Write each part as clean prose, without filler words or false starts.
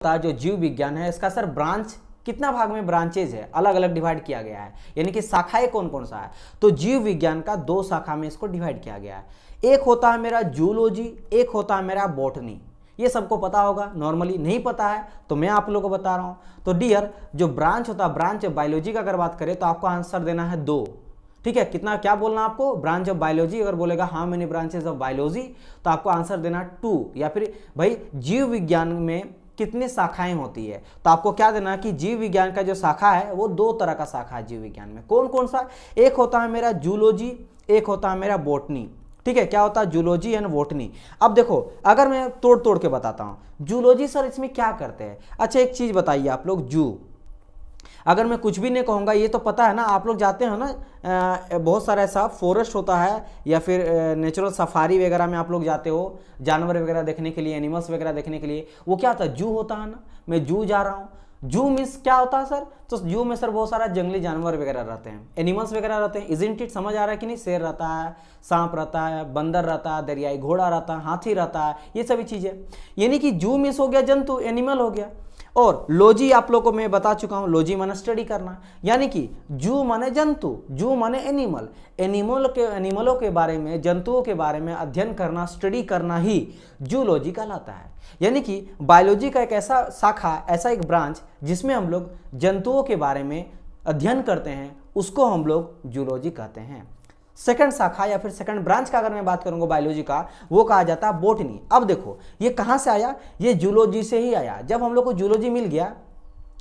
था जो जीव विज्ञान है इसका सर ब्रांच कितना भाग में ब्रांचेज है, अलग अलग डिवाइड किया गया है, यानी कि शाखाएं कौन कौन सा है। तो जीव विज्ञान का 2 शाखा में इसको डिवाइड किया गया है। एक होता है मेरा जूलॉजी, एक होता है मेरा बॉटनी। ये सबको पता होगा, नॉर्मली नहीं पता है तो मैं आप लोगों को बता रहा हूँ। तो डियर जो ब्रांच होता है, ब्रांच ऑफ बायोलॉजी का अगर बात करें तो आपको आंसर देना है 2। ठीक है, कितना क्या बोलना आपको, ब्रांच ऑफ बायोलॉजी अगर बोलेगा how many branches of biology तो आपको आंसर देना 2। या फिर भाई जीव विज्ञान में कितनी शाखाएं होती है तो आपको क्या देना कि जीव विज्ञान का जो शाखा है वो 2 तरह का शाखा है जीव विज्ञान में। कौन कौन सा, एक होता है मेरा जूलॉजी, एक होता है मेरा बॉटनी। ठीक है, क्या होता है जूलॉजी एंड बॉटनी। अब देखो अगर मैं तोड़ तोड़ के बताता हूँ, जूलॉजी सर इसमें क्या करते हैं। अच्छा एक चीज बताइए आप लोग, जू अगर मैं कुछ भी नहीं कहूँगा, ये तो पता है ना, आप लोग जाते हो ना बहुत सारा ऐसा फॉरेस्ट होता है या फिर नेचुरल सफारी वगैरह में आप लोग जाते हो जानवर वगैरह देखने के लिए, एनिमल्स वगैरह देखने के लिए, वो क्या होता है जू होता है ना। मैं जू जा रहा हूँ, जू मीन्स क्या होता है सर, तो जू में सर बहुत सारा जंगली जानवर वगैरह रहते हैं, एनिमल्स वगैरह रहते हैं। इजंट इट, समझ आ रहा है कि नहीं, शेर रहता है, सांप रहता है, बंदर रहता है, दरियाई घोड़ा रहता है, हाथी रहता है, ये सभी चीजें। यानी कि जू मीन्स हो गया जंतु, एनिमल हो गया। और लॉजी आप लोगों को मैं बता चुका हूं, लॉजी माने स्टडी करना, यानी कि जू माने जंतु, जू माने एनिमल, एनिमलों के बारे में, जंतुओं के बारे में अध्ययन करना, स्टडी करना ही जूलॉजी कहलाता है। यानी कि बायोलॉजी का एक ऐसा शाखा, ऐसा एक ब्रांच जिसमें हम लोग जंतुओं के बारे में अध्ययन करते हैं, उसको हम लोग जूलॉजी कहते हैं। सेकंड शाखा या फिर सेकंड ब्रांच का अगर मैं बात करूंगा बायोलॉजी का, वो कहा जाता है बॉटनी। अब देखो ये कहां से आया, ये जूलॉजी से ही आया। जब हम लोग को जूलॉजी मिल गया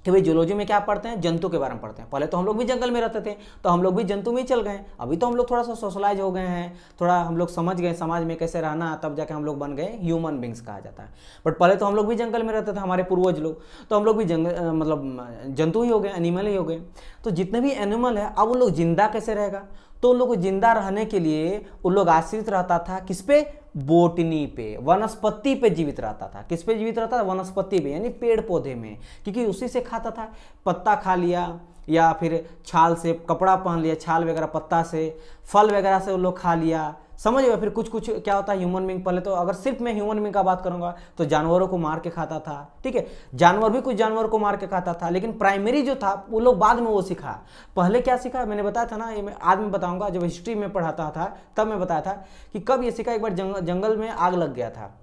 कि भाई जूलॉजी में क्या पढ़ते हैं, जंतु के बारे में पढ़ते हैं। पहले तो हम लोग भी जंगल में रहते थे तो हम लोग भी जंतु में ही चल गए, अभी तो हम लोग थोड़ा सा सोशलाइज हो गए हैं, थोड़ा हम लोग समझ गए समाज में कैसे रहना है, तब जाके हम लोग बन गए ह्यूमन बींग्स कहा जाता है। बट पहले तो हम लोग भी जंगल में रहते थे, हमारे पूर्वज लोग, तो हम लोग भी मतलब जंतु ही हो गए, एनिमल ही हो गए। तो जितने भी एनिमल है अब उन लोग जिंदा कैसे रहेगा, तो उन लोग को जिंदा रहने के लिए उन लोग आश्रित रहता था किस पे, बोटनी पे, वनस्पति पे जीवित रहता था। किस पे जीवित रहता था, वनस्पति पे, यानी पेड़ पौधे में, क्योंकि उसी से खाता था। पत्ता खा लिया या फिर छाल से कपड़ा पहन लिया, छाल वगैरह पत्ता से, फल वगैरह से उन लोग खा लिया, समझ गए। फिर कुछ कुछ क्या होता है ह्यूमन बींग, पहले तो अगर सिर्फ मैं ह्यूमन बींग का बात करूंगा तो जानवरों को मार के खाता था। ठीक है, जानवर भी कुछ जानवरों को मार के खाता था, लेकिन प्राइमरी जो था वो लोग बाद में वो सीखा। पहले क्या सीखा मैंने बताया था ना, ये मैं आज में बताऊंगा, जब हिस्ट्री में पढ़ाता था तब मैं बताया था कि कब ये सीखा। एक बार जंगल में आग लग गया था,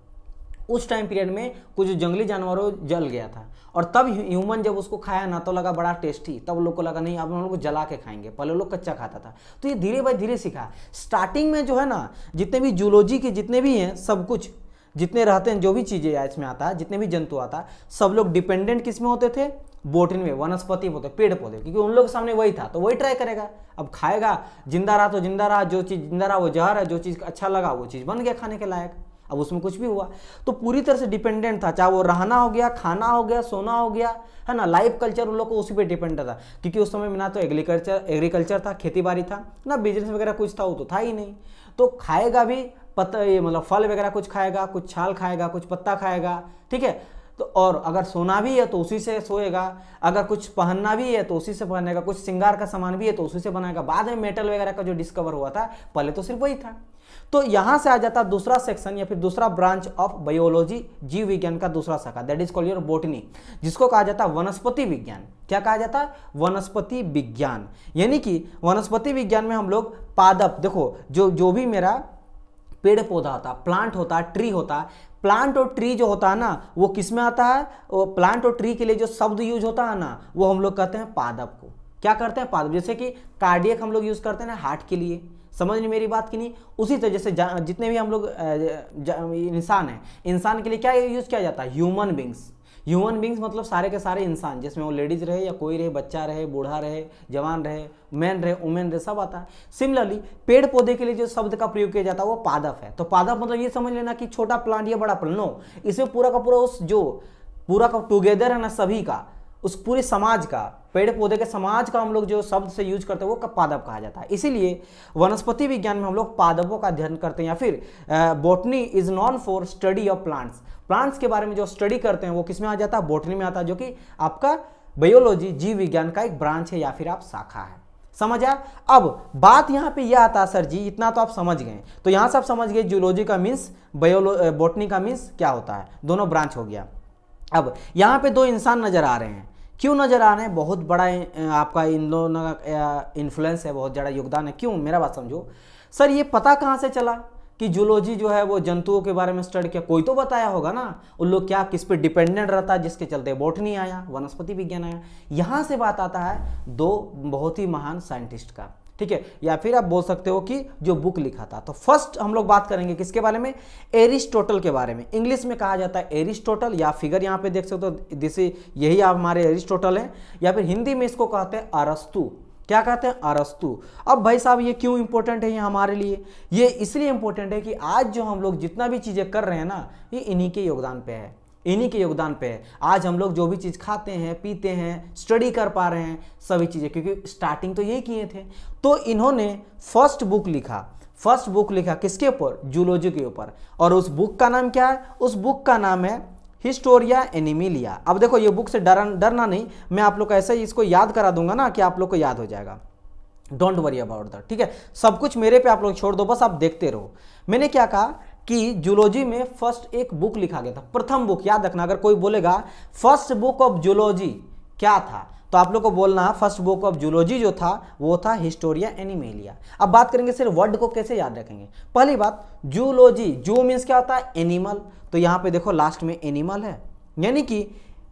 उस टाइम पीरियड में कुछ जंगली जानवरों जल गया था, और तब ह्यूमन जब उसको खाया ना तो लगा बड़ा टेस्टी, तब लोग को लगा नहीं अब हम लोग को जला के खाएंगे, पहले लोग कच्चा खाता था। तो ये धीरे बाय धीरे सीखा। स्टार्टिंग में जो है ना, जितने भी जूलॉजी के जितने भी हैं सब कुछ जितने रहते हैं, जो भी चीजें इसमें आता है, जितने भी जंतु आता है, सब लोग डिपेंडेंट किस में होते थे, बोटनी में, वनस्पति होते, पेड़ पौधे, क्योंकि उन लोग के सामने वही था तो वही ट्राई करेगा। अब खाएगा, जिंदा रहा तो जिंदा रहा, जो चीज जिंदा रहा वो जहर है, जो चीज अच्छा लगा वो चीज बन गया खाने के लायक। अब उसमें कुछ भी हुआ तो पूरी तरह से डिपेंडेंट था, चाहे वो रहना हो गया, खाना हो गया, सोना हो गया, है ना, लाइफ कल्चर उन लोग को उसी पे डिपेंड था। क्योंकि उस समय में ना तो एग्रीकल्चर था, खेती बाड़ी था, ना बिजनेस वगैरह कुछ था, वो तो था ही नहीं। तो खाएगा भी पत्ता, ये मतलब फल वगैरह कुछ खाएगा, कुछ छाल खाएगा, कुछ पत्ता खाएगा। ठीक है, तो और अगर सोना भी है तो उसी से सोएगा, अगर कुछ पहनना भी है तो उसी से पहनेगा, कुछ श्रृंगार का सामान भी है तो उसी से बनाएगा। बाद में मेटल वगैरह का जो डिस्कवर हुआ था, पहले तो सिर्फ वही था। तो यहां से आ जाता दूसरा सेक्शन या फिर दूसरा ब्रांच ऑफ बायोलॉजी, जीव विज्ञान का दूसरा शाखा, that is called your botany, जिसको कहा जाता है वनस्पति विज्ञान। क्या कहा जाता है, वनस्पति विज्ञान। यानी कि वनस्पति विज्ञान में हम लोग पादप, देखो जो भी मेरा पेड़ पौधा होता, प्लांट होता, ट्री होता, प्लांट और ट्री जो होता है ना, वो किस में आता है, वो प्लांट और ट्री के लिए जो शब्द यूज होता है ना, वो हम लोग कहते हैं पादप को। क्या करते हैं, पादप। जैसे कि कार्डियक हम लोग यूज करते हैं ना हार्ट के लिए, समझ नहीं मेरी बात की नहीं, उसी तरह जैसे जितने भी हम लोग इंसान हैं, इंसान के लिए क्या यूज किया जाता है, ह्यूमन बींग्स। ह्यूमन बींग्स मतलब सारे के सारे इंसान, जिसमें वो लेडीज रहे या कोई रहे, बच्चा रहे, बूढ़ा रहे, जवान रहे, मैन रहे, वुमेन रहे, सब आता है। सिमिलरली पेड़ पौधे के लिए जो शब्द का प्रयोग किया जाता है वो पादप है। तो पादप मतलब ये समझ लेना कि छोटा प्लांट या बड़ा प्लांट, नो, इसमें पूरा का पूरा उस जो पूरा का टुगेदर है ना सभी का, उस पूरे समाज का, पेड़ पौधे के समाज का हम लोग जो शब्द से यूज करते हैं वो पादप कहा जाता है। इसीलिए वनस्पति विज्ञान में हम लोग पादपों का अध्ययन करते हैं, या फिर botany is non for study of plants. Plants के बारे में जो स्टडी करते हैं वो किस में आ जाता है, बॉटनी में आता है, जो कि आपका बायोलॉजी, जीव विज्ञान का एक ब्रांच है या फिर आप शाखा है। समझ आया। अब बात यहाँ पे यह आता है, सर जी इतना तो आप समझ गए, तो यहाँ से आप समझ गए जूलॉजी का मीन्स, बॉटनी का मीन्स क्या होता है, दोनों ब्रांच हो गया। अब यहाँ पे दो इंसान नजर आ रहे हैं, क्यों नजर आ रहे हैं? बहुत बड़ा आपका इन दोनों का इन्फ्लुएंस है, बहुत बड़ा योगदान है। क्यों? मेरा बात समझो सर। ये पता कहाँ से चला कि जूलॉजी जो है वो जंतुओं के बारे में स्टडी किया? कोई तो बताया होगा ना। उन लोग क्या किस पे डिपेंडेंट रहता है, जिसके चलते बॉटनी आया, वनस्पति विज्ञान आया। यहाँ से बात आता है दो बहुत ही महान साइंटिस्ट का, ठीक है। या फिर आप बोल सकते हो कि जो बुक लिखा था। तो फर्स्ट हम लोग बात करेंगे किसके बारे में? एरिस्टोटल के बारे में। इंग्लिश में कहा जाता है एरिस्टोटल, या फिगर यहाँ पे देख सकते हो, जैसे यही आप हमारे एरिस्टोटल हैं, या फिर हिंदी में इसको कहते हैं अरस्तु। क्या कहते हैं? अरस्तु। अब भाई साहब ये क्यों इंपॉर्टेंट है ये हमारे लिए? ये इसलिए इंपॉर्टेंट है कि आज जो हम लोग जितना भी चीजें कर रहे हैं ना, ये इन्हीं के योगदान पे है, इन्हीं के योगदान पे है। आज हम लोग जो भी चीज़ खाते हैं, पीते हैं, स्टडी कर पा रहे हैं, सभी चीज़ें, क्योंकि स्टार्टिंग तो यही किए थे। तो इन्होंने फर्स्ट बुक लिखा किसके ऊपर? जूलॉजी के ऊपर। और उस बुक का नाम क्या है? उस बुक का नाम है हिस्टोरिया एनिमिलिया। अब देखो ये बुक से डरना नहीं, मैं आप लोग को ऐसे ही इसको याद करा दूंगा ना कि आप लोग को याद हो जाएगा। डोंट वरी अबाउट दैट, ठीक है। सब कुछ मेरे पे आप लोग छोड़ दो, बस आप देखते रहो। मैंने क्या कहा कि जूलॉजी में फर्स्ट एक बुक लिखा गया था, प्रथम बुक। याद रखना, अगर कोई बोलेगा फर्स्ट बुक ऑफ जूलॉजी क्या था, तो आप लोग को बोलना फर्स्ट बुक ऑफ जूलॉजी जो था वो था हिस्टोरिया एनिमेलिया। अब बात करेंगे सिर्फ वर्ड को कैसे याद रखेंगे। पहली बात, जूलॉजी, जू मीन्स क्या होता है? एनिमल। तो यहाँ पे देखो लास्ट में एनिमल है, यानी कि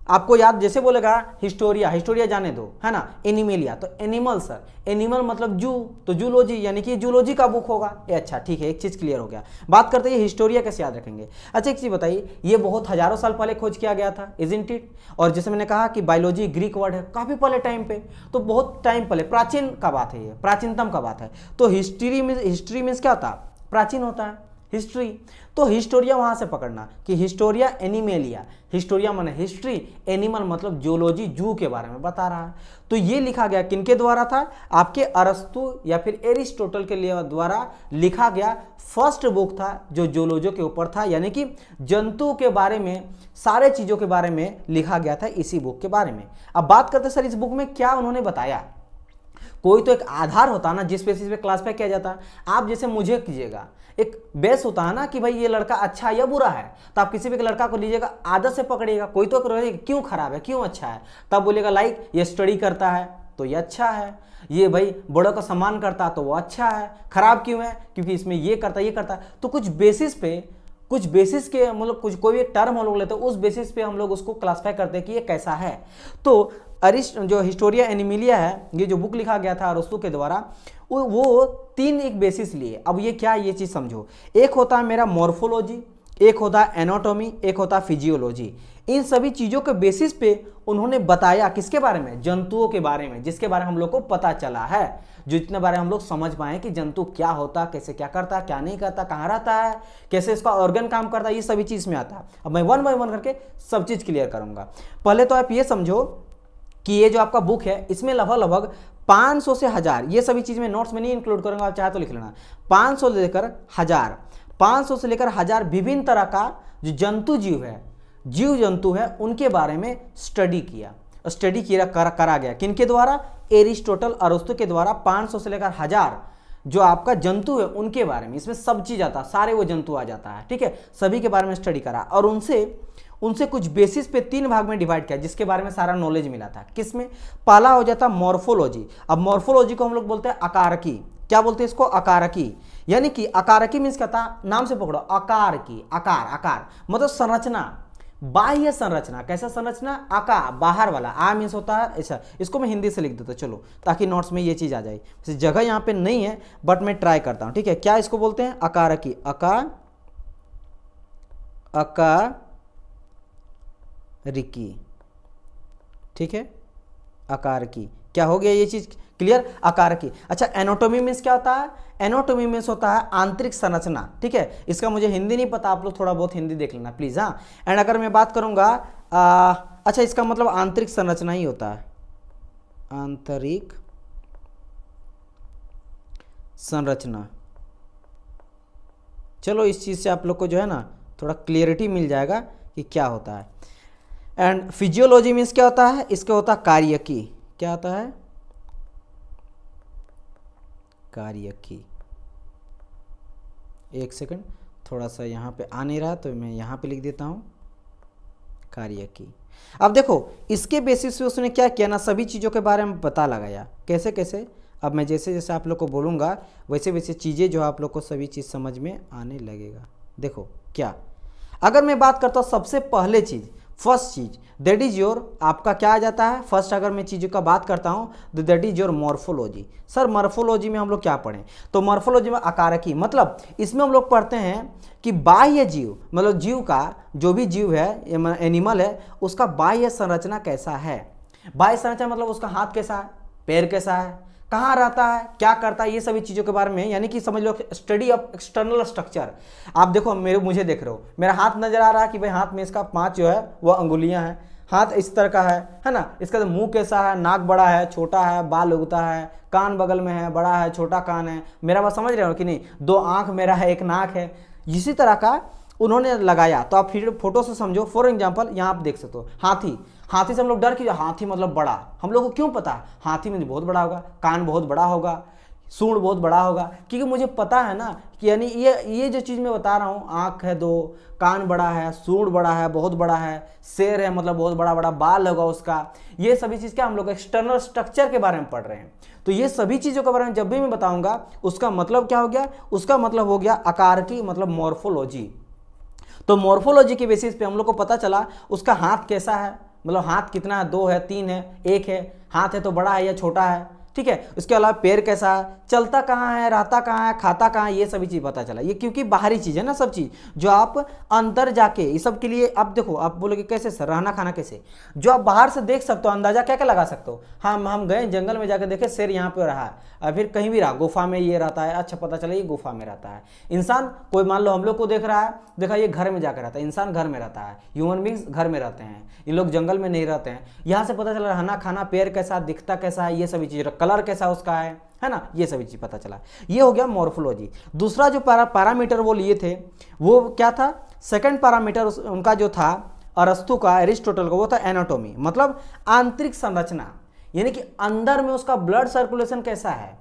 आपको याद जैसे बोलेगा हिस्टोरिया जाने दो, है ना। एनिमेलिया तो एनिमल सर, एनिमल मतलब जू, तो जूलॉजी यानी कि जूलॉजी का बुक होगा। ये अच्छा ठीक है, एक चीज क्लियर हो गया। बात करते हैं हिस्टोरिया कैसे याद रखेंगे। अच्छा एक चीज बताइए, ये बहुत हजारों साल पहले खोज किया गया था, इजंट इट? और जैसे मैंने कहा कि बायोलॉजी ग्रीक वर्ड है, काफी पहले टाइम पे, तो बहुत टाइम पहले, प्राचीन का बात है, ये प्राचीनतम का बात है। तो हिस्ट्री मीन्स क्या होता? प्राचीन होता है हिस्ट्री। तो हिस्टोरिया वहां से पकड़ना कि हिस्टोरिया एनिमेलिया, हिस्टोरिया माने हिस्ट्री, एनिमल मतलब जूलॉजी, जू के बारे में बता रहा है। तो ये लिखा गया किनके द्वारा था? आपके अरस्तु या फिर एरिस्टोटल के द्वारा लिखा गया फर्स्ट बुक था जो जूलॉजी के ऊपर था, यानी कि जंतु के बारे में, सारे चीजों के बारे में लिखा गया था इसी बुक के बारे में। अब बात करते सर इस बुक में क्या उन्होंने बताया। कोई तो एक आधार होता है ना जिस बेसिस पे क्लासिफाई किया जाता है। आप जैसे मुझे कीजिएगा, एक बेस होता है ना कि भाई ये लड़का अच्छा या बुरा है, तो आप किसी भी लड़का को लीजिएगा, आदत से पकड़िएगा। कोई तो रहेगा क्यों खराब है, क्यों अच्छा है, तब बोलिएगा लाइक ये स्टडी करता है तो ये अच्छा है, ये भाई बड़ों का सम्मान करता है तो वो अच्छा है। खराब क्यों है? क्योंकि इसमें ये करता है। तो कुछ बेसिस के मतलब कुछ कोई एक टर्म हम लोग लेते हैं, उस बेसिस पे हम लोग उसको क्लासिफाई करते हैं कि ये कैसा है। तो जो हिस्टोरिया एनिमिलिया है, ये जो बुक लिखा गया था अरस्तु के द्वारा, वो तीन एक बेसिस लिए। अब ये क्या, ये चीज समझो। एक होता है मेरा मॉर्फोलॉजी, एक होता है एनाटॉमी, एक होता है फिजियोलॉजी। इन सभी चीजों के बेसिस पे उन्होंने बताया किसके बारे में? जंतुओं के बारे में, जिसके बारे में हम लोग को पता चला है, जो जितने बारे हम लोग समझ पाए कि जंतु क्या होता, कैसे क्या करता, क्या नहीं करता, कहाँ रहता है, कैसे इसका ऑर्गन काम करता है, ये सभी चीज में आता है। अब मैं वन बाय वन करके सब चीज क्लियर करूंगा। पहले तो आप ये समझो कि ये जो आपका बुक है इसमें लगभग 500 से 1000, ये सभी चीज में नोट्स में नहीं इंक्लूड करूंगा, आप चाहे तो लिख लेना। 500 से लेकर 1000, 500 से लेकर 1000 विभिन्न तरह का जो जीव जंतु है उनके बारे में स्टडी करा गया। किनके द्वारा? एरिस्टोटल, अरस्तु के द्वारा 500 से लेकर 1000 जो आपका जंतु है उनके बारे में, इसमें सब चीज आता है, सारे वो जंतु आ जाता है, ठीक है। सभी के बारे में स्टडी करा और उनसे कुछ बेसिस पे 3 भाग में डिवाइड किया, जिसके बारे में सारा नॉलेज मिला था। किसमें? पहला हो जाता मॉर्फोलॉजी। अब मॉर्फोलॉजी को हम लोग बोलते हैं अकारकी। क्या बोलते हैं इसको? अकारकी। यानी कि अकारकी मीन्स क्या था? नाम से पकड़ो, आकार की, आकार मतलब संरचना, बाह्य संरचना। कैसा संरचना? आका, बाहर वाला। आ मीन्स होता है ऐसा। इसको मैं हिंदी से लिख देता चलो, ताकि नोट्स में ये चीज आ जाए। जगह यहाँ पे नहीं है बट मैं ट्राई करता हूँ, ठीक है। क्या इसको बोलते हैं? अकारकी, अकारकी, ठीक है। अकारकी, क्या हो गया ये चीज क्लियर? अकारकी। अच्छा एनाटॉमी मीन्स क्या होता है? एनाटॉमी मीन्स होता है आंतरिक संरचना, ठीक है। इसका मुझे हिंदी नहीं पता, आप लोग थोड़ा बहुत हिंदी देख लेना प्लीज, हाँ। एंड अगर मैं बात करूंगा अच्छा इसका मतलब आंतरिक संरचना ही होता है, आंतरिक संरचना। चलो इस चीज से आप लोग को जो है ना थोड़ा क्लियरिटी मिल जाएगा कि क्या होता है। एंड फिजियोलॉजी मीन्स क्या होता है? इसका होता है कार्यकी। क्या होता है? कार्यकी। एक सेकंड, थोड़ा सा यहाँ पे आ नहीं रहा तो मैं यहाँ पे लिख देता हूँ कार्यकी। अब देखो इसके बेसिस पे उसने क्या किया ना, सभी चीज़ों के बारे में पता लगाया। कैसे कैसे, अब मैं जैसे जैसे आप लोग को बोलूँगा वैसे वैसे चीज़ें जो आप लोग को सभी चीज़ समझ में आने लगेगा। देखो क्या, अगर मैं बात करता हूँ सबसे पहले चीज़, फर्स्ट चीज़ दैट इज योर, आपका क्या आ जाता है फर्स्ट, अगर मैं चीज़ों का बात करता हूँ तो that is your morphology. Sir morphology में हम लोग क्या पढ़ें, तो मॉर्फोलॉजी में आकारकी, मतलब इसमें हम लोग पढ़ते हैं कि बाह्य जीव, मतलब जीव का जो भी जीव है, एनिमल है, उसका बाह्य संरचना कैसा है। बाह्य संरचना मतलब उसका हाथ कैसा है, पैर कैसा है, कहाँ रहता है, क्या करता है, ये सभी चीज़ों के बारे में, यानी कि समझ लो स्टडी ऑफ एक्सटर्नल मुझे देख रहे हो, मेरा हाथ नजर आ रहा है कि भाई हाथ में इसका 5 जो है वो अंगुलियां हैं, हाथ इस तरह का है ना। इसका मुंह कैसा है, नाक बड़ा है छोटा है, बाल उगता है, कान बगल में है, बड़ा है छोटा कान है, मेरा बात समझ रहे हो कि नहीं, 2 आंख मेरा है, 1 नाक है, इसी तरह का उन्होंने लगाया। तो आप फिर फोटो से समझो, फॉर एग्जाम्पल यहाँ आप देख सकते हो हाथी से हम लोग डर की, हाथी मतलब बड़ा, हम लोग को क्यों पता, हाथी में बहुत बड़ा होगा, कान बहुत बड़ा होगा, सूंड बहुत बड़ा होगा, क्योंकि मुझे पता है ना कि यानी ये जो चीज़ मैं बता रहा हूँ, आँख है 2, कान बड़ा है, सूंड बड़ा है, बहुत बड़ा है, शेर है मतलब बहुत बड़ा बड़ा बाल होगा उसका, ये सभी चीज़ क्या हम लोग एक्सटर्नल स्ट्रक्चर के बारे में पढ़ रहे हैं। तो ये सभी चीज़ों के बारे में जब भी मैं बताऊँगा उसका मतलब क्या हो गया, उसका मतलब हो गया आकार की, मतलब मॉर्फोलॉजी। तो मॉर्फोलॉजी के बेसिस पे हम लोग को पता चला उसका हाथ कैसा है, मतलब हाथ कितना है, 2 है, 3 है, 1 है, हाथ है तो बड़ा है या छोटा है, ठीक है। उसके अलावा पैर कैसा है, चलता कहाँ है, रहता कहाँ है, खाता कहाँ है, ये सभी चीज़ पता चला। ये क्योंकि बाहरी चीज़ है ना, सब चीज़ जो आप अंदर जाके इस सब के लिए, अब देखो आप बोलोगे कैसे सर, रहना खाना कैसे, जो आप बाहर से देख सकते हो, अंदाजा क्या क्या लगा सकते हो। हम गए जंगल में जाकर देखे शेर यहाँ पे रहा है, और फिर कहीं भी रहा, गुफा में ये रहता है, अच्छा पता चला ये गुफा में रहता है। इंसान कोई मान लो हम लोग को देख रहा है, देखा ये घर में जाकर रहता है, इंसान घर में रहता है, ह्यूमन बींग्स घर में रहते हैं, इन लोग जंगल में नहीं रहते हैं। यहाँ से पता चला रहना खाना, पैर कैसा, दिखता कैसा है, ये सभी चीज़, कलर कैसा उसका है ना, ये सभी चीज पता चला। ये हो गया मॉर्फोलॉजी। दूसरा जो पैरामीटर वो लिए थे वो क्या था, सेकंड पैरामीटर उनका जो था अरस्तु का, एरिस्टोटल का, वो था एनाटॉमी, मतलब आंतरिक संरचना, यानी कि अंदर में उसका ब्लड सर्कुलेशन कैसा है।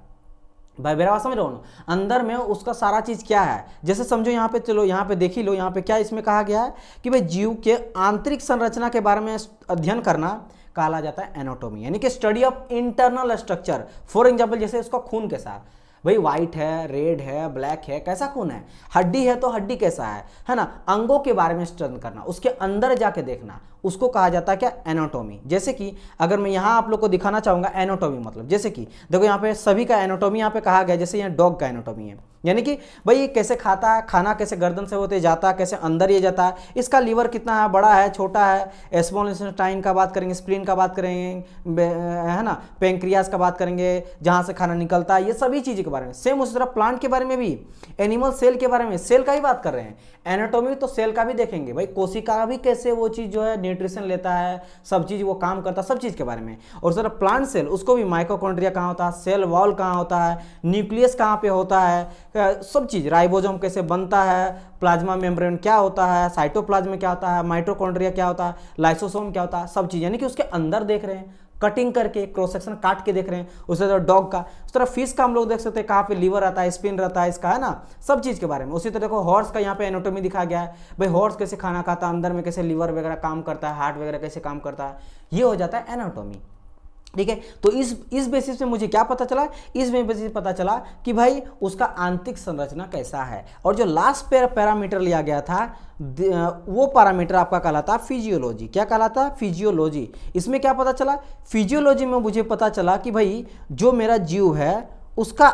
भाई मेरा बात समझ रहे हो ना, अंदर में उसका सारा चीज क्या है। जैसे समझो यहाँ पे, चलो यहाँ पे देख ही लो, यहाँ पे क्या इसमें कहा गया है कि भाई जीव के आंतरिक संरचना के बारे में अध्ययन करना कहा जाता है एनाटॉमी, यानी कि study of internal structure. For example जैसे उसका खून कैसा है, भाई व्हाइट है, रेड है, ब्लैक है, कैसा खून है, हड्डी है तो हड्डी कैसा है ना, अंगों के बारे में स्टडी करना, उसके अंदर जाके देखना, उसको कहा जाता है क्या, एनाटॉमी। जैसे कि अगर मैं यहाँ आप लोग को दिखाना चाहूँगा एनाटॉमी, मतलब जैसे कि देखो यहाँ पे सभी का एनाटॉमी यहाँ पे कहा गया, जैसे यहाँ डॉग का एनाटॉमी है, यानी कि भाई ये कैसे खाता है, खाना कैसे गर्दन से होते जाता है, कैसे अंदर ये जाता है, इसका लीवर कितना है, बड़ा है छोटा है, स्मॉल इंटेस्टाइन का बात करेंगे, स्प्लीन का बात करेंगे, है ना, पेंक्रियास का बात करेंगे, जहाँ से खाना निकलता है, ये सभी चीज़ के बारे में। सेम उसी तरह प्लांट के बारे में भी, एनिमल सेल के बारे में, सेल का ही बात कर रहे हैं, एनाटॉमी तो सेल का भी देखेंगे, भाई कोशिका भी कैसे वो चीज़ जो है न्यूट्रिशन लेता है, सब चीज़ वो काम करता है, सब चीज़ के बारे में। और सर प्लांट सेल, उसको भी माइटोकॉन्ड्रिया कहाँ होता है, सेल वॉल कहाँ होता है, न्यूक्लियस कहाँ पे होता है, सब चीज़, राइबोसोम कैसे बनता है, प्लाज्मा मेम्ब्रेन क्या होता है, साइटोप्लाज्म क्या होता है, माइटोकॉन्ड्रिया क्या होता है, लाइसोसोम क्या होता है, सब चीज़, यानी कि उसके अंदर देख रहे हैं, कटिंग करके क्रॉस सेक्शन काट के देख रहे हैं। उसी तरह डॉग का, उस तरह फिश का हम लोग देख सकते हैं कहाँ पे लीवर रहता है, स्पिन रहता है इसका, है ना, सब चीज़ के बारे में। उसी तरह देखो हॉर्स का यहाँ पे एनाटॉमी दिखा गया है, भाई हॉर्स कैसे खाना खाता है, अंदर में कैसे लीवर वगैरह काम करता है, हार्ट वगैरह कैसे काम करता है, ये हो जाता है एनाटॉमी, ठीक है। तो इस बेसिस पे मुझे क्या पता चला, इस बेसिस पता चला कि भाई उसका आंतरिक संरचना कैसा है। और जो लास्ट पैरामीटर लिया गया था वो पैरामीटर आपका कहलाता फिजियोलॉजी। क्या कहलाता, फिजियोलॉजी। इसमें क्या पता चला, फिजियोलॉजी में मुझे पता चला कि भाई जो मेरा जीव है उसका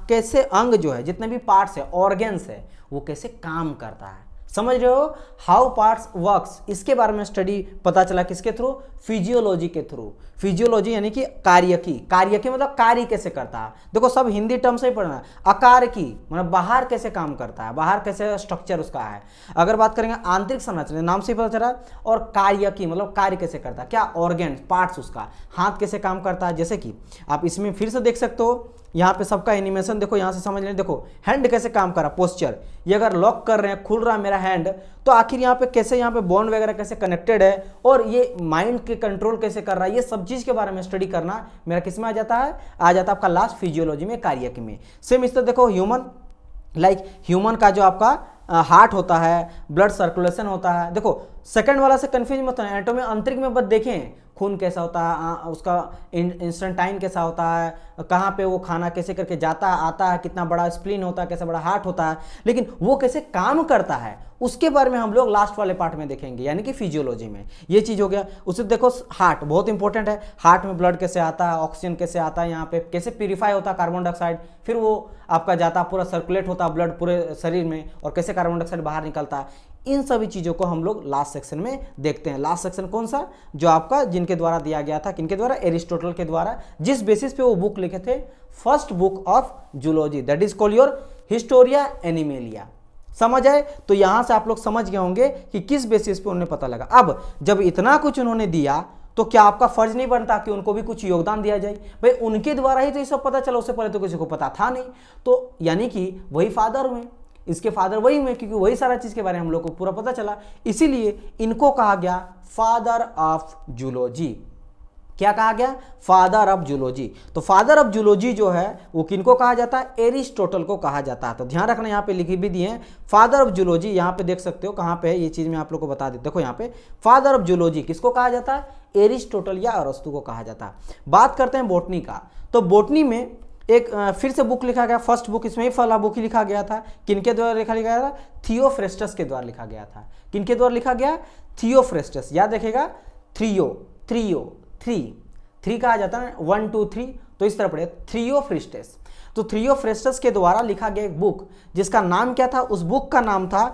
कैसे अंग जो है, जितने भी पार्ट्स है, ऑर्गेन्स है, वो कैसे काम करता है, समझ रहे हो, हाउ पार्ट्स वर्क्स, इसके बारे में स्टडी पता चला किसके थ्रू, फिजियोलॉजी के थ्रू। फिजियोलॉजी यानी कि कार्यकी, कार्यकी मतलब कार्य कैसे करता है, देखो सब हिंदी टर्म से ही पढ़ना है। अकारकी मतलब बाहर कैसे काम करता है, बाहर कैसे स्ट्रक्चर उसका है। अगर बात करेंगे आंतरिक संरचना, नाम से ही पता चला, और कार्यकी मतलब कार्य कैसे करता है, क्या ऑर्गेन पार्ट्स उसका, हाथ कैसे काम करता है। जैसे कि आप इसमें फिर से देख सकते हो, यहाँ पे सबका एनिमेशन देखो, यहाँ से समझ लें, देखो हैंड कैसे काम कर रहा, पोस्चर, ये अगर लॉक कर रहे हैं, खुल रहा है मेरा हैंड, तो आखिर यहाँ पे कैसे, यहाँ पे बॉन्ड वगैरह कैसे कनेक्टेड है, और ये माइंड के कंट्रोल कैसे कर रहा है, ये सब चीज़ के बारे में स्टडी करना मेरा किस में आ जाता है, आ जाता है आपका लास्ट फिजियोलॉजी में, कार्यकी में। सेम इस तरह देखो ह्यूमन, लाइक ह्यूमन का जो आपका हार्ट होता है, ब्लड सर्कुलेशन होता है। देखो सेकंड वाला से कंफ्यूज मत होना, एनाटॉमी आंतरिक में बस देखें खून कैसा होता है, उसका इंस्टेंटाइन कैसा होता है, कहाँ पे वो खाना कैसे करके जाता है आता है, कितना बड़ा स्प्लीन होता है, कैसा बड़ा हार्ट होता है, लेकिन वो कैसे काम करता है उसके बारे में हम लोग लास्ट वाले पार्ट में देखेंगे, यानी कि फिजियोलॉजी में। ये चीज़ हो गया। उससे देखो हार्ट बहुत इंपॉर्टेंट है, हार्ट में ब्लड कैसे आता है, ऑक्सीजन कैसे आता है, यहाँ पे कैसे प्यूरिफाई होता है कार्बन डाइऑक्साइड, फिर वो आपका जाता पूरा सर्कुलेट होता है ब्लड पूरे शरीर में, और कैसे कार्बन डाइऑक्साइड बाहर निकलता है। इन सभी चीज़ों को हम लोग लास्ट सेक्शन में देखते हैं। लास्ट सेक्शन कौन सा, जो आपका जिनके द्वारा दिया गया था, किनके द्वारा, एरिस्टोटल के द्वारा, जिस बेसिस पे वो बुक लिखे थे, first book of zoology, that is called your Historia animalia. समझ आए? तो यहां से आप लोग समझ गए होंगे कि किस बेसिस पे उन्हें पता लगा। अब जब इतना कुछ उन्होंने दिया तो क्या आपका फर्ज नहीं बनता कि उनको भी कुछ योगदान दिया जाए? भाई उनके द्वारा ही तो ये सब पता चला, उससे पहले तो किसी को पता था नहीं। तो यानी कि वही फादर हुए, इसके फादर वही हुए, क्योंकि वही सारा चीज के बारे में हम लोग को पूरा पता चला। इसीलिए इनको कहा गया फादर ऑफ जूलॉजी। क्या कहा गया? Father of zoology. तो फादर ऑफ जूलॉजी जो है वो किनको कहा जाता है? एरिस्टोटल को कहा जाता है। तो ध्यान रखना, यहाँ पे लिखी भी दिए हैं फादर ऑफ जूलॉजी, यहाँ पे देख सकते हो कहाँ पे है ये चीज मैं आप लोग को बता देता। देखो यहाँ पे फादर ऑफ जूलॉजी किसको कहा जाता है? एरिस्टोटल या अरस्तु को कहा जाता है। बात करते हैं बोटनी का। तो बोटनी में एक फिर से बुक लिखा गया, फर्स्ट बुक इसमें ही पहला बुक ही लिखा गया था। किनके द्वारा लिखा गया था? थियोफ्रेस्टस के द्वारा लिखा गया था। किनके द्वारा लिखा गया? थियोफ्रेस्टस। याद रखेगा, थ्री कहा जाता है, 1 2 3, तो इस तरह पढ़े थियोफ्रेस्टस। तो थियोफ्रेस्टस के द्वारा लिखा गया एक बुक जिसका नाम क्या था? उस बुक का नाम था,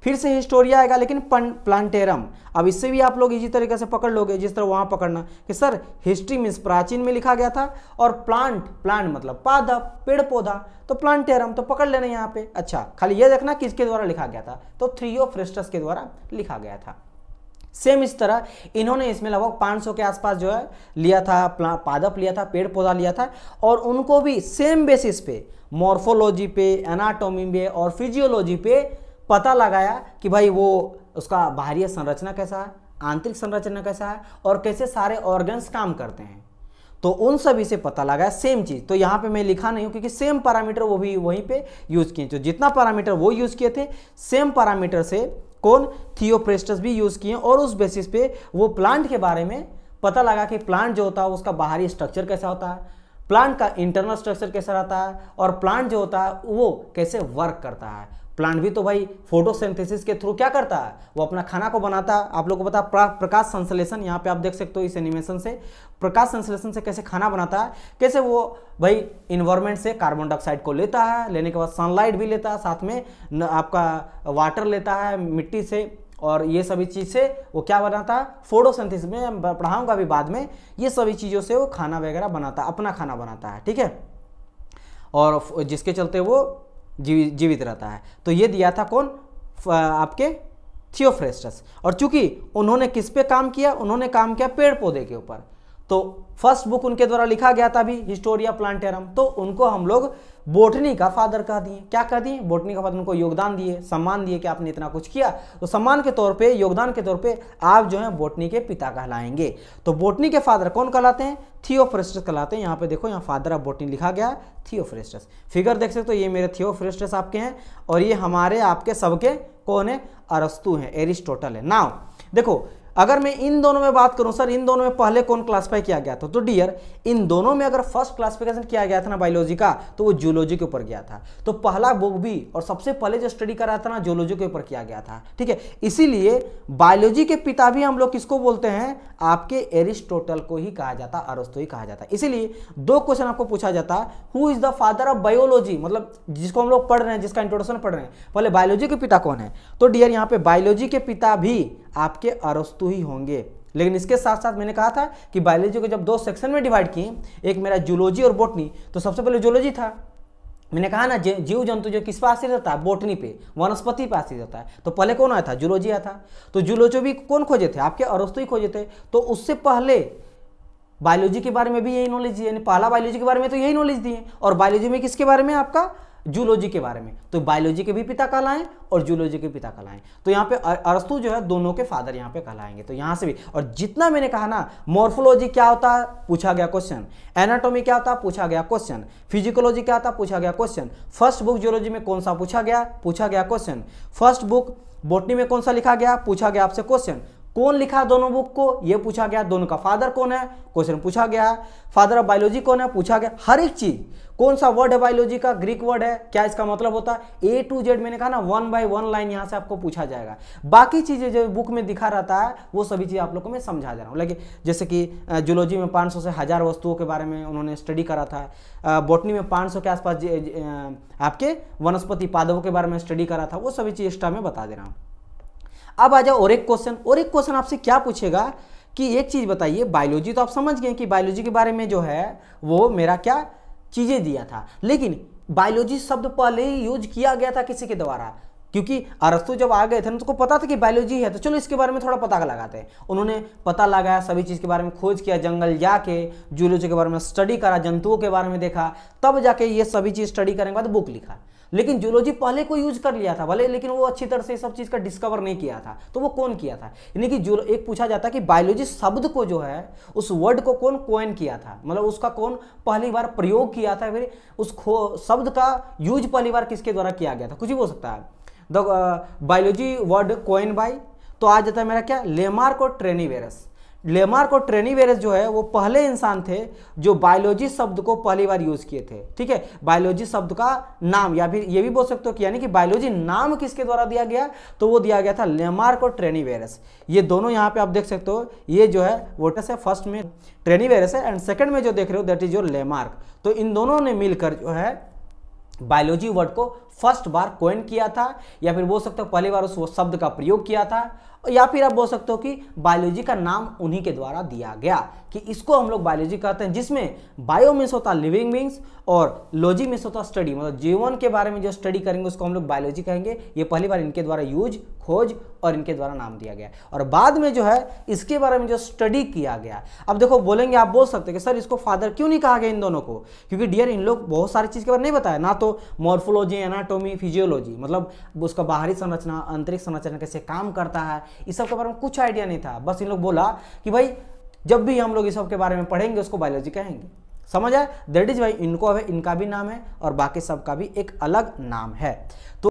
फिर से हिस्टोरिया आएगा लेकिन प्लांटेरम। अब इससे भी आप लोग इसी तरीके से पकड़ लोगे जिस तरह वहां पकड़ना कि सर हिस्ट्री मीन्स प्राचीन में लिखा गया था, और प्लांट मतलब पादप पेड़ पौधा, तो प्लांटेरम तो पकड़ लेना यहाँ पे। अच्छा, खाली ये देखना किसके द्वारा लिखा गया था? तो थियोफ्रेस्टस के द्वारा लिखा गया था। सेम इस तरह इन्होंने इसमें लगभग 500 के आसपास जो है लिया था, पादप लिया था, पेड़ पौधा लिया था, और उनको भी सेम बेसिस पे मॉर्फोलॉजी पे, एनाटॉमी पे और फिजियोलॉजी पे पता लगाया कि भाई वो उसका बाहरी संरचना कैसा है, आंतरिक संरचना कैसा है, और कैसे सारे ऑर्गन्स काम करते हैं। तो उन सभी से पता लगा सेम चीज। तो यहाँ पे मैं लिखा नहीं हूँ क्योंकि सेम पैरामीटर वो भी वहीं पे यूज किए। तो जितना पैरामीटर वो यूज किए थे, सेम पैरामीटर से कौन? थियोफ्रेस्टस भी यूज किए, और उस बेसिस पे वो प्लांट के बारे में पता लगा कि प्लांट जो होता है उसका बाहरी स्ट्रक्चर कैसा होता है, प्लांट का इंटरनल स्ट्रक्चर कैसा रहता है, और प्लांट जो होता है वो कैसे वर्क करता है। प्लांट भी तो भाई फोटोसिंथेसिस के थ्रू क्या करता है? वो अपना खाना को बनाता है। आप लोग को पता है प्रकाश संश्लेषण, यहाँ पे आप देख सकते हो इस एनिमेशन से, प्रकाश संश्लेषण से कैसे खाना बनाता है, कैसे वो भाई इन्वायरमेंट से कार्बन डाइऑक्साइड को लेता है, लेने के बाद सनलाइट भी लेता है, साथ में आपका वाटर लेता है मिट्टी से, और ये सभी चीज़ से वो क्या बनाता है? फोटोसिंथेसिस में पढ़ाऊंगा अभी बाद में, ये सभी चीज़ों से वो खाना वगैरह बनाता है, अपना खाना बनाता है, ठीक है, और जिसके चलते वो जीवित रहता है। तो ये दिया था कौन? आपके थियोफ्रेस्टस। और चूंकि उन्होंने किस पे काम किया? उन्होंने काम किया पेड़ पौधे के ऊपर। तो फर्स्ट बुक उनके द्वारा लिखा गया था भी, हिस्टोरिया प्लांटेरम। तो उनको हम लोग बोटनी का फादर कह दिए। क्या कह दिए? बोटनी का फादर। उनको योगदान दिए, सम्मान दिए कि आपने इतना कुछ किया, तो सम्मान के तौर पे, योगदान के तौर पे आप जो है बोटनी के पिता कहलाएंगे। तो बोटनी के फादर कौन कहलाते हैं? थियोफ्रेस्टस कहलाते हैं। यहाँ पे देखो, यहाँ फादर ऑफ बोटनी लिखा गया थियोफ्रेस्टस। फिगर देख सकते हो, ये मेरे थियोफ्रेस्टस आपके हैं, और ये हमारे आपके सबके कौन है? अरस्तु हैं, एरिस्टोटल है। नाउ देखो, अगर मैं इन दोनों में बात करूं, सर इन दोनों में पहले कौन क्लासिफाई किया गया था? तो डियर, इन दोनों में अगर फर्स्ट क्लासिफिकेशन किया गया था ना बायोलॉजी का, तो वो जूलॉजी के ऊपर गया था। तो पहला बुक भी और सबसे पहले जो स्टडी करा था ना, जूलॉजी के ऊपर किया गया था, ठीक है। इसीलिए बायोलॉजी के पिता भी हम लोग किसको बोलते हैं? आपके एरिस्टोटल को ही कहा जाता, अरस्तु ही कहा जाता। इसीलिए 2 क्वेश्चन आपको पूछा जाता, who is the father of biology, मतलब जिसको हम लोग पढ़ रहे हैं, जिसका इंट्रोडक्शन पढ़ रहे हैं, पहले बायोलॉजी के पिता कौन है? तो डियर, यहाँ पे बायोलॉजी के पिता भी आपके अरस्तु ही होंगे। लेकिन इसके साथ साथ मैंने कहा था कि बायोलॉजी को जब 2 सेक्शन में डिवाइड किए, एक मेरा जूलॉजी और बोटनी, तो सबसे पहले जूलॉजी था। मैंने कहा ना, जीव जंतु जो किस पर आश्रित रहता है? बोटनी पे, वनस्पति पे आश्रित रहता है। तो पहले कौन आया था? जूलॉजी आया था। तो जूलॉजी भी कौन खोजे थे? आपके अरस्तु ही खोजे थे। तो उससे पहले बायोलॉजी के बारे में भी यही नॉलेज दिए, पहला बायोलॉजी के बारे में तो यही नॉलेज दिए। और बायोलॉजी में किसके बारे में? आपका जूलॉजी के बारे में, तो बायोलॉजी के भी पिता कहलाएं और जूलॉजी के पिता कहलाएं। तो यहाँ पे अरस्तु जो है दोनों के फादर यहाँ पे कहलाएंगे। तो यहाँ से भी, और जितना मैंने कहा ना, मॉर्फोलॉजी क्या होता है पूछा गया क्वेश्चन, एनाटॉमी क्या होता है पूछा गया क्वेश्चन, फिजिकोलॉजी क्या होता है पूछा गया क्वेश्चन, फर्स्ट बुक जूलॉजी में कौन सा पूछा गया क्वेश्चन, फर्स्ट बुक बॉटनी में कौन सा लिखा गया पूछा गया आपसे क्वेश्चन, कौन लिखा दोनों बुक को ये पूछा गया, दोनों का फादर कौन है क्वेश्चन पूछा गया, फादर ऑफ बायोलॉजी कौन है पूछा गया, हर एक चीज, कौन सा वर्ड है बायोलॉजी का, ग्रीक वर्ड है, क्या इसका मतलब होता है, ए टू जेड मैंने कहा ना 1 by 1 लाइन यहाँ से आपको पूछा जाएगा। बाकी चीजें जो बुक में दिखा रहता है वो सभी चीज आप लोग को मैं समझा जा रहा हूँ। लेकिन जैसे कि जूलॉजी में 500 से 1000 वस्तुओं के बारे में उन्होंने स्टडी करा था, बॉटनी में 500 के आसपास आपके वनस्पति पादपों के बारे में स्टडी करा था, वो सभी चीज एक्स्ट्रा में बता दे रहा हूँ। अब आ जाओ और एक क्वेश्चन आपसे क्या पूछेगा कि एक चीज बताइए, बायोलॉजी तो आप समझ गए कि बायोलॉजी के बारे में जो है वो मेरा क्या चीजें दिया था, लेकिन बायोलॉजी शब्द पहले ही यूज किया गया था किसी के द्वारा, क्योंकि अरस्तु जब आ गए थे ना तो पता था कि बायोलॉजी है, तो चलो इसके बारे में थोड़ा पता लगाते हैं। उन्होंने पता लगाया, सभी चीज के बारे में खोज किया, जंगल जाके जूलॉजी के बारे में स्टडी करा, जंतुओं के बारे में देखा, तब जाके ये सभी चीज स्टडी करने के बाद बुक लिखा। लेकिन जूलॉजी पहले को यूज कर लिया था भले, लेकिन वो अच्छी तरह से सब चीज का डिस्कवर नहीं किया था। तो वो कौन किया था, यानी कि एक पूछा जाता है कि बायोलॉजी शब्द को जो है उस वर्ड को कौन कोइन किया था, मतलब उसका कौन पहली बार प्रयोग किया था, फिर उस शब्द का यूज पहली बार किसके द्वारा किया गया था, कुछ भी हो सकता है। The biology word coin by, तो आ जाता है मेरा क्या, लेमार्क और ट्रेनिवेरस। लेमार्क और ट्रेनिवेरस जो है वो पहले इंसान थे जो बायोलॉजी शब्द को पहली बार यूज किए थे। ठीक है, बायोलॉजी शब्द का नाम, या फिर ये भी बोल सकते हो कि यानी कि बायोलॉजी नाम किसके द्वारा दिया गया, तो वो दिया गया था लेमार्क और ट्रेनिवेरस। ये दोनों यहाँ पे आप देख सकते हो, ये जो है वोटस है, फर्स्ट में ट्रेनिवेरस है एंड सेकंड में जो देख रहे हो दैट इज योर लेमार्क। तो इन दोनों ने मिलकर जो है बायोलॉजी वर्ड को फर्स्ट बार कोइन किया था, या फिर बोल सकते हो पहली बार उस शब्द का प्रयोग किया था, या फिर आप बोल सकते हो कि बायोलॉजी का नाम उन्हीं के द्वारा दिया गया कि इसको हम लोग बायोलॉजी कहते हैं, जिसमें बायो मीन्स होता है लिविंग बींग्स और लॉजी मीन्स होता है स्टडी, मतलब जीवन के बारे में जो स्टडी करेंगे उसको हम लोग बायोलॉजी कहेंगे। ये पहली बार इनके द्वारा यूज, खोज और इनके द्वारा नाम दिया गया, और बाद में जो है इसके बारे में जो स्टडी किया गया। अब देखो बोलेंगे, आप बोल सकते हैं कि सर इसको फादर क्यों नहीं कहा गया इन दोनों को, क्योंकि डियर इन लोग बहुत सारी चीज़ के बारे में नहीं बताया ना, तो मॉर्फोलॉजी, एनाटॉमी, फिजियोलॉजी, मतलब उसका बाहरी संरचना, आंतरिक संरचना कैसे काम करता है, इस सब के बारे में कुछ आइडिया नहीं था। बस इन लोग बोला कि भाई जब भी हम लोग इस सब के बारे में पढ़ेंगे उसको बायोलॉजी कहेंगे। समझ आए, दैट इज भाई इनको इनका भी नाम है और बाकी सबका भी एक अलग नाम है। तो